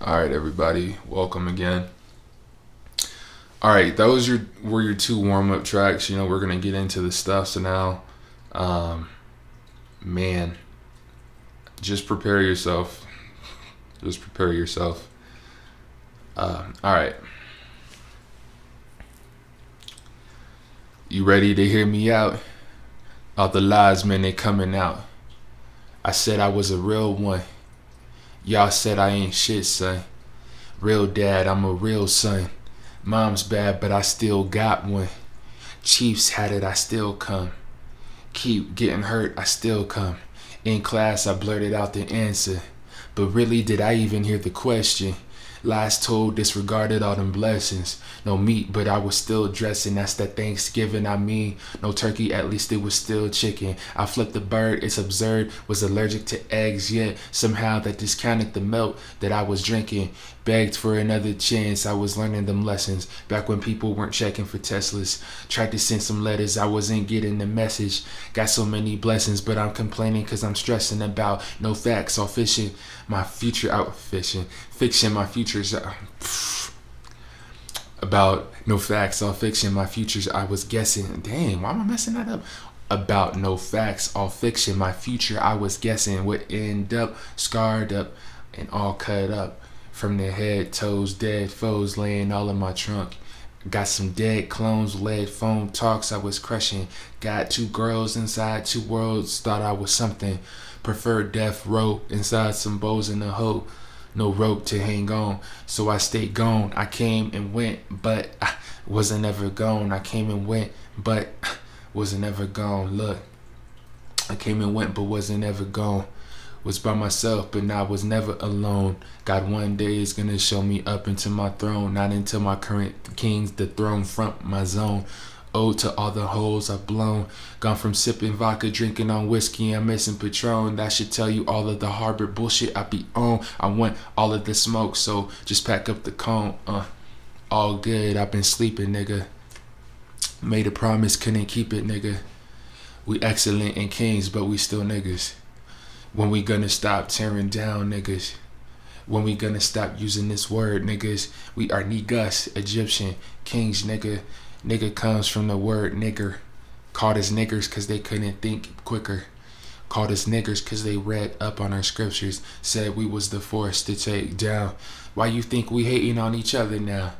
All right, everybody, welcome again. All right, those were your two warm up tracks. We're gonna get into the stuff. So now, um, man, just prepare yourself. Just prepare yourself. All right, you ready to hear me out? All the lies, man, they coming out. I said I was a real one. Y'all said I ain't shit, son. Real dad, I'm a real son. Mom's bad, but I still got one. Chiefs had it, I still come. Keep getting hurt, I still come. In class, I blurted out the answer. But really, did I even hear the question? Lies told, disregarded all them blessings. No meat, but I was still dressing. That's that Thanksgiving, I mean. No turkey, at least it was still chicken. I flipped the bird, it's absurd. Was allergic to eggs, yet somehow that discounted the milk that I was drinking. Begged for another chance, I was learning them lessons. Back when people weren't checking for Teslas. Tried to send some letters, I wasn't getting the message. Got so many blessings, but I'm complaining cause I'm stressing about no facts, all fishing. My future out fishing. Fiction, my future's about no facts, all fiction. My futures, I was guessing. Dang, why am I messing that up? About no facts, all fiction. My future, I was guessing, would end up scarred up and all cut up. From the head, toes, dead foes laying all in my trunk. Got some dead clones, lead phone talks I was crushing. Got two girls inside two worlds, thought I was something. Preferred death row inside some bows in the hoe. No rope to hang on, so I stayed gone. I came and went, but I wasn't ever gone. I came and went, but wasn't ever gone. Look, I came and went, but wasn't ever gone. Was by myself, but now was never alone. God one day is gonna show me up into my throne, not into my current kings, the throne front my zone. Ode to all the holes I've blown. Gone from sipping vodka, drinking on whiskey, I'm missing Patron. That should tell you all of the harbor bullshit I be on. I want all of the smoke, so just pack up the cone. All good, I've been sleeping, nigga. Made a promise, couldn't keep it, nigga. We excellent in kings, but we still niggas. When we gonna stop tearing down niggas? When we gonna stop using this word, niggas? We are niggas, Egyptian kings, nigga. Nigga comes from the word nigger. Called us niggers cause they couldn't think quicker. Called us niggers cause they read up on our scriptures. Said we was the force to take down. Why you think we hating on each other now?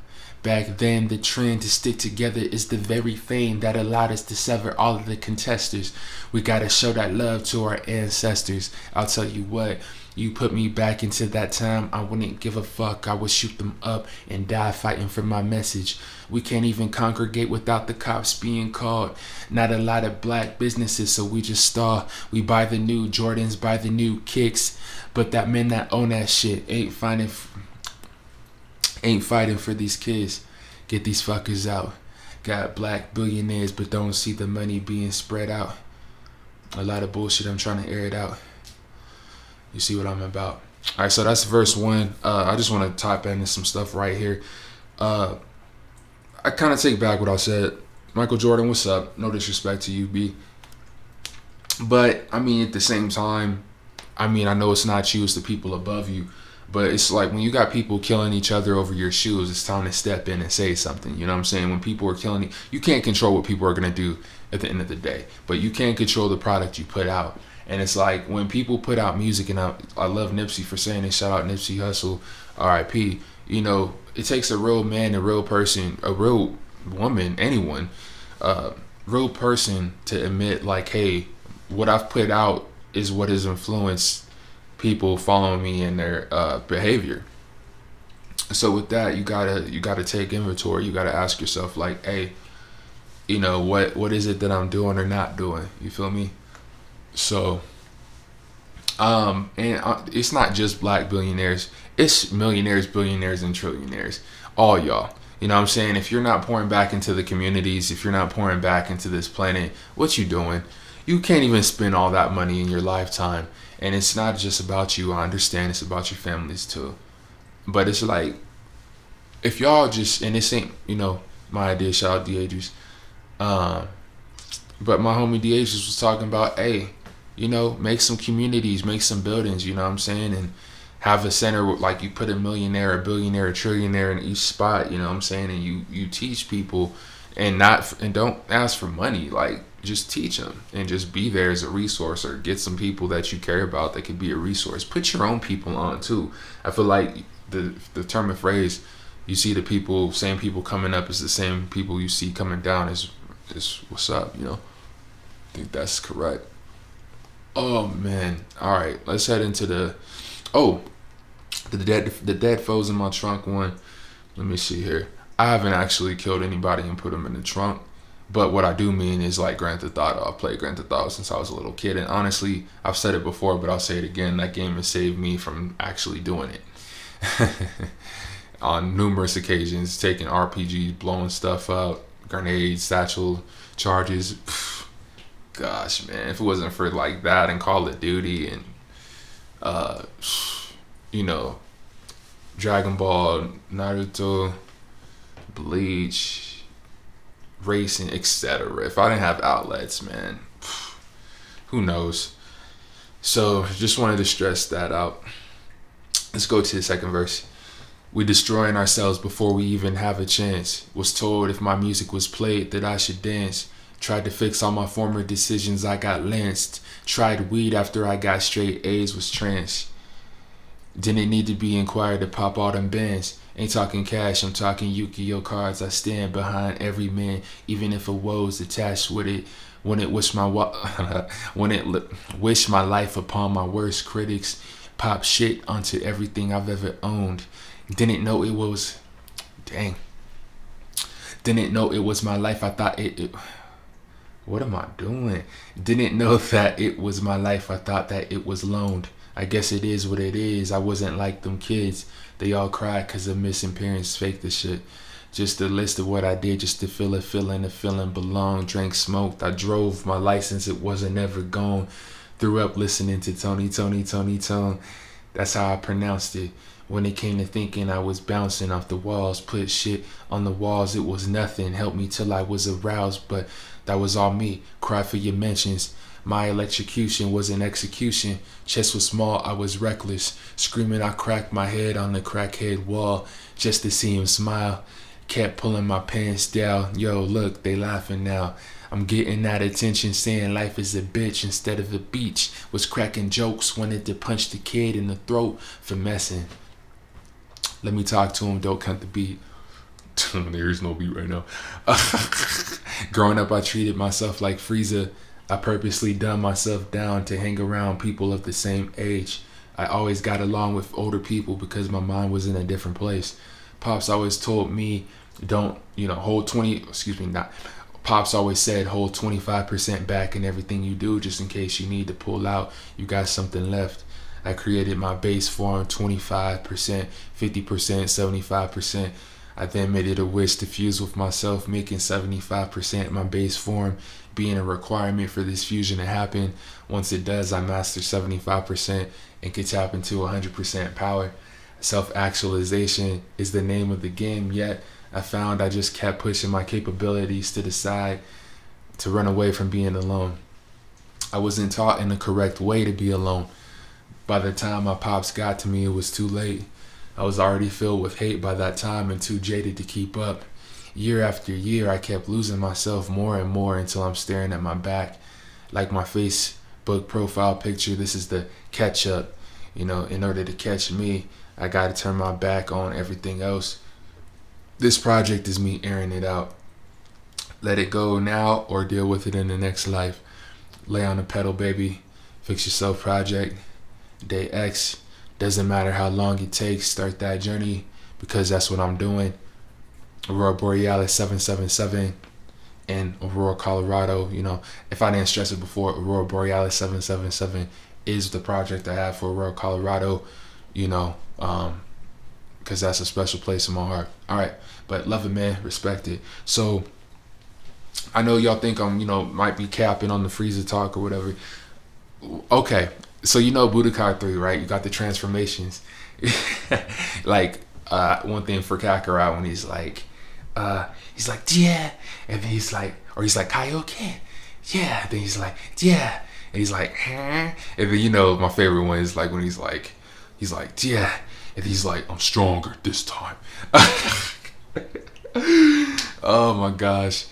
Back then, the trend to stick together is the very thing that allowed us to sever all of the contesters. We gotta show that love to our ancestors. I'll tell you what, you put me back into that time, I wouldn't give a fuck. I would shoot them up and die fighting for my message. We can't even congregate without the cops being called. Not a lot of black businesses, so we just stall. We buy the new Jordans, buy the new kicks, but that men that own that shit ain't fighting for these kids. Get these fuckers out. Got black billionaires but don't see the money being spread out. A lot of bullshit, I'm trying to air it out. You see what I'm about. Alright, so that's verse 1. I just want to type into some stuff right here. I kind of take back what I said. Michael Jordan, what's up? No disrespect to you, B. But, I mean, at the same time, I know it's not you, it's the people above you. But it's like when you got people killing each other over your shoes, it's time to step in and say something. You know what I'm saying? When people are killing you can't control what people are going to do at the end of the day. But you can control the product you put out. And it's like when people put out music, and I love Nipsey for saying it, shout out Nipsey Hussle, R.I.P. You know, it takes a real man, a real person, a real woman, anyone, real person to admit like, hey, what I've put out is what has influenced people following me in their behavior. So with that, you gotta take inventory. You gotta ask yourself like, hey, you know, what is it that I'm doing or not doing? You feel me? So, it's not just black billionaires. It's millionaires, billionaires, and trillionaires. All y'all. You know what I'm saying? If you're not pouring back into the communities, if you're not pouring back into this planet, what you doing? You can't even spend all that money in your lifetime. And it's not just about you. I understand it's about your families too. But it's like, if y'all just, and this ain't, you know, my idea, shout out DHs. But my homie DHs was talking about, hey, you know, make some communities, make some buildings, you know what I'm saying? And have a center like you put a millionaire, a billionaire, a trillionaire in each spot, you know what I'm saying, and you teach people, and don't ask for money, like just teach them and just be there as a resource, or get some people that you care about that could be a resource. Put your own people on too. I feel like the term and phrase, you see the people, same people coming up is the same people you see coming down is what's up, you know. I think that's correct. Oh man. All right, let's head into the dead foes in my trunk one. Let me see here. I haven't actually killed anybody and put them in the trunk, but what I do mean is like Grand Theft Auto. I've played Grand Theft Auto since I was a little kid, and honestly, I've said it before, but I'll say it again. That game has saved me from actually doing it on numerous occasions. Taking RPGs, blowing stuff up, grenades, satchel charges. Gosh, man, if it wasn't for like that and Call of Duty and uh, you know, Dragon Ball, Naruto, Bleach, racing, etc. If I didn't have outlets, man, who knows? So just wanted to stress that out. Let's go to the second verse. We destroying ourselves before we even have a chance. Was told if my music was played that I should dance. Tried to fix all my former decisions, I got lanced. Tried weed after I got straight A's, was trans. Didn't need to be inquired to pop all them bands. Ain't talking cash, I'm talking Yu-Gi-Oh cards. I stand behind every man, even if a woe's attached with it. When it wish wish my life upon my worst critics. Pop shit onto everything I've ever owned. Didn't know it was my life. I thought it what am I doing? Didn't know that it was my life. I thought that it was loaned. I guess it is what it is. I wasn't like them kids. They all cried because of missing parents. Fake the shit. Just a list of what I did just to feel a feeling. The feeling belonged. Drank, smoked. I drove. My license, it wasn't ever gone. Threw up listening to Tony. That's how I pronounced it. When it came to thinking, I was bouncing off the walls. Put shit on the walls. It was nothing. Helped me till I was aroused. But that was all me. Cry for your mentions. My electrocution was an execution. Chest was small, I was reckless. Screaming, I cracked my head on the crackhead wall just to see him smile. Kept pulling my pants down. Yo, look, they laughing now. I'm getting that attention, saying life is a bitch instead of a beach. Was cracking jokes, wanted to punch the kid in the throat for messing. Let me talk to him, don't cut the beat. There's no beat right now. Growing up, I treated myself like Frieza. I purposely dumbed myself down to hang around people of the same age. I always got along with older people because my mind was in a different place. Pops always told me, Pops always said, hold 25% back in everything you do just in case you need to pull out. You got something left. I created my base form 25%, 50%, 75%. I then made it a wish to fuse with myself, making 75% my base form being a requirement for this fusion to happen. Once it does, I master 75% and can tap into 100% power. Self-Actualization is the name of the game, yet I found I just kept pushing my capabilities to the side to run away from being alone. I wasn't taught in the correct way to be alone. By the time my pops got to me, it was too late. I was already filled with hate by that time and too jaded to keep up. Year after year, I kept losing myself more and more until I'm staring at my back. Like my Facebook profile picture, this is the catch up. In order to catch me, I gotta turn my back on everything else. This project is me airing it out. Let it go now or deal with it in the next life. Lay on the pedal, baby. Fix yourself project. Day X. Doesn't matter how long it takes. Start that journey because that's what I'm doing. Aurora Borealis 777 in Aurora, Colorado. If I didn't stress it before, Aurora Borealis 777 is the project I have for Aurora, Colorado. Because that's a special place in my heart. All right, but love it, man. Respect it. So I know y'all think I'm, might be capping on the Frieza talk or whatever. Okay, so Budokai 3, right? You got the transformations. Like one thing for Kakarot when he's like, yeah, and then he's like Kaioken, yeah. Then he's like, yeah, and he's like, huh? And then my favorite one is like when he's like, He's like, yeah. And he's like, I'm stronger this time. Oh my gosh.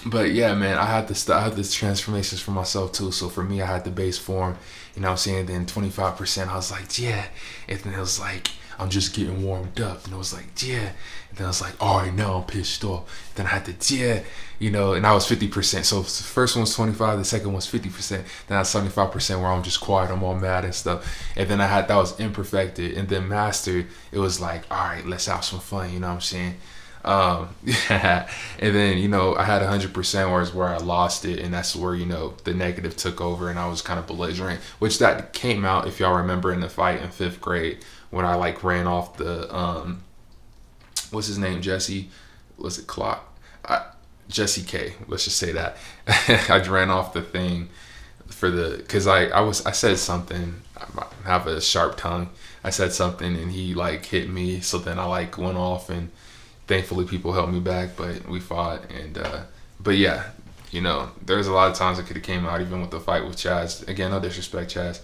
But yeah, man, I had this transformations for myself too. So for me, I had the base form, you know what I'm saying? Then 25%, I was like, yeah. And then it was like, I'm just getting warmed up. And it was like, yeah. And then I was like, all right, now I'm pissed off. Then I had to, yeah, you know, and I was 50%. So the first one was 25, the second one was 50%. Then I had 75% where I'm just quiet, I'm all mad and stuff. And then that was imperfected. And then mastered, it was like, all right, let's have some fun, you know what I'm saying? Yeah. And then, you know, I had 100% where I lost it, and that's where, you know, the negative took over and I was kind of belligerent, which that came out, if y'all remember, in the fight in 5th grade when I like ran off the what's his name, Jesse, was it Clock, Jesse K, let's just say that. I ran off the thing for the, because I said something, I have a sharp tongue, I said something and he like hit me, so then I like went off, and thankfully people helped me back, but we fought. And but yeah, you know, there's a lot of times it could have came out, even with the fight with Chaz. Again, no disrespect, Chaz.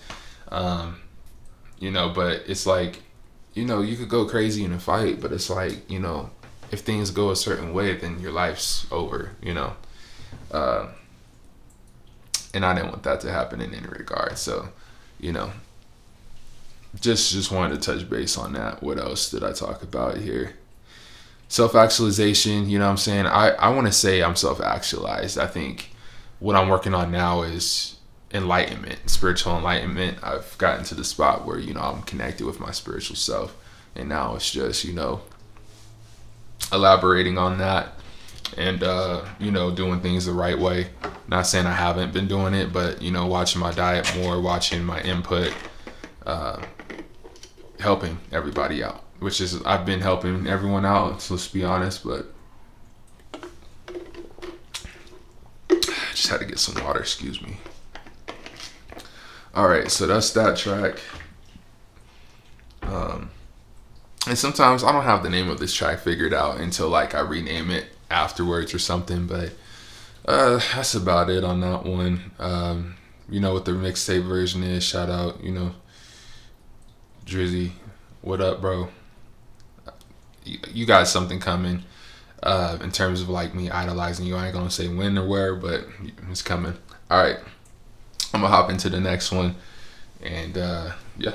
You know, but it's like, you know, you could go crazy in a fight, but it's like, you know, if things go a certain way, then your life's over, you know. And I didn't want that to happen in any regard. So, you know, just wanted to touch base on that. What else did I talk about here? Self-actualization, you know what I'm saying? I want to say I'm self-actualized. I think what I'm working on now is enlightenment, spiritual enlightenment. I've gotten to the spot where, you know, I'm connected with my spiritual self. And now it's just, you know, elaborating on that and, you know, doing things the right way. Not saying I haven't been doing it, but, you know, watching my diet more, watching my input, helping everybody out. Which is, I've been helping everyone out, so let's be honest, but just had to get some water, excuse me. All right, so that's that track. And sometimes I don't have the name of this track figured out until like I rename it afterwards or something, but that's about it on that one. You know what the mixtape version is, shout out, you know, Drizzy, what up, bro? You got something coming in terms of like me idolizing you. I ain't gonna say when or where, but it's coming. All right, I'm gonna hop into the next one, and yeah.